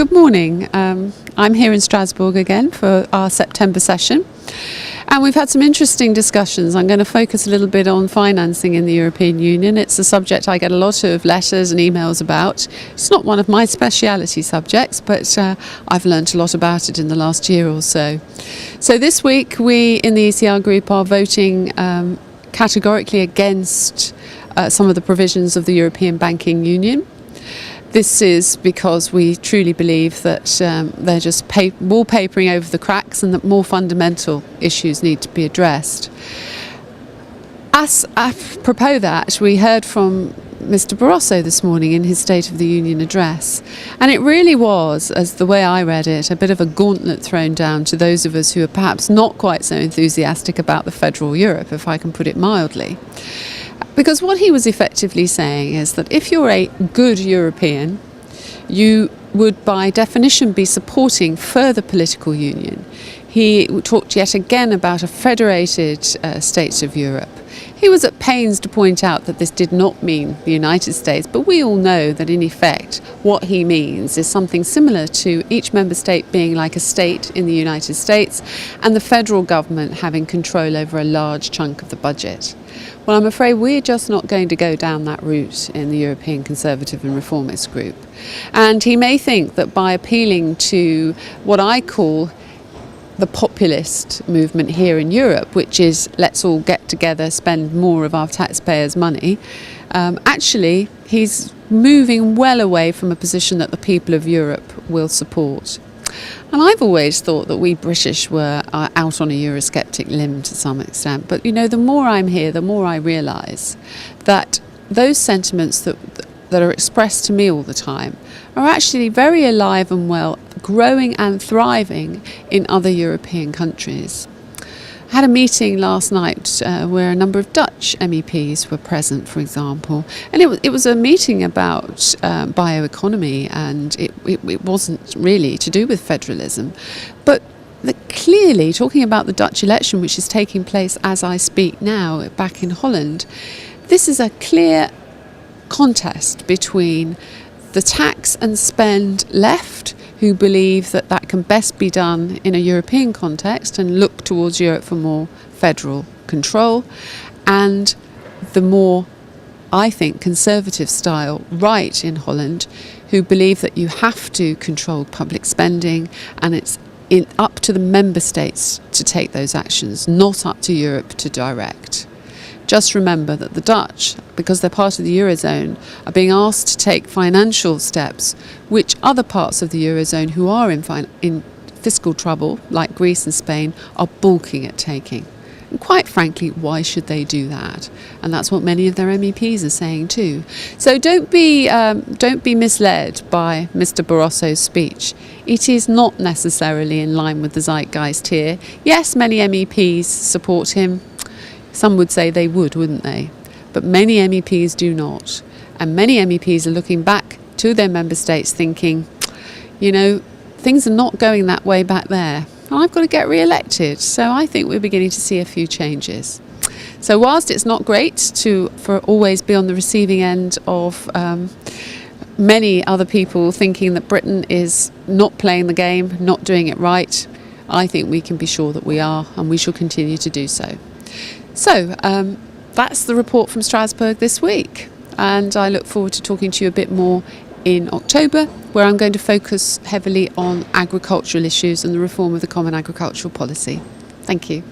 Good morning. I'm here in Strasbourg again for our September session, and we've had some interesting discussions. I'm going to focus a little bit on financing in the European Union. It's a subject I get a lot of letters and emails about. It's not one of my speciality subjects, but I've learnt a lot about it in the last year or so. So this week we in the ECR group are voting categorically against some of the provisions of the European Banking Union. This is because we truly believe that they're just wallpapering over the cracks and that more fundamental issues need to be addressed. As apropos that, we heard from Mr. Barroso this morning in his State of the Union address, and it really was, as the way I read it, a bit of a gauntlet thrown down to those of us who are perhaps not quite so enthusiastic about the federal Europe, if I can put it mildly. Because what he was effectively saying is that if you're a good European, you would by definition be supporting further political union. He talked yet again about a federated states of Europe. He was at pains to point out that this did not mean the United States, but we all know that in effect what he means is something similar to each member state being like a state in the United States and the federal government having control over a large chunk of the budget. Well, I'm afraid we're just not going to go down that route in the European Conservative and Reformist group. And he may think that by appealing to what I call the populist movement here in Europe, which is let's all get together, spend more of our taxpayers' money, actually he's moving well away from a position that the people of Europe will support. And I've always thought that we British were out on a Eurosceptic limb to some extent. But, you know, the more I'm here, the more I realise that those sentiments that are expressed to me all the time are actually very alive and well, growing and thriving in other European countries. I had a meeting last night where a number of Dutch MEPs were present, for example, and it was a meeting about bioeconomy, and it wasn't really to do with federalism, but clearly talking about the Dutch election, which is taking place as I speak now back in Holland. This is a clear contest between the tax and spend left, who believe that that can best be done in a European context and look towards Europe for more federal control, and the more, I think, conservative style right in Holland, who believe that you have to control public spending and it's up to the member states to take those actions, not up to Europe to direct. Just remember that the Dutch, because they're part of the Eurozone, are being asked to take financial steps which other parts of the Eurozone who are in fiscal trouble, like Greece and Spain, are balking at taking. And quite frankly, why should they do that? And that's what many of their MEPs are saying too. So don't be misled by Mr. Barroso's speech. It is not necessarily in line with the zeitgeist here. Yes, many MEPs support him. Some would say they would, wouldn't they? But many MEPs do not. And many MEPs are looking back to their member states thinking, you know, things are not going that way back there. And I've got to get re-elected. So I think we're beginning to see a few changes. So whilst it's not great for always be on the receiving end of many other people thinking that Britain is not playing the game, not doing it right, I think we can be sure that we are, and we shall continue to do so. So that's the report from Strasbourg this week, and I look forward to talking to you a bit more in October, where I'm going to focus heavily on agricultural issues and the reform of the Common Agricultural Policy. Thank you.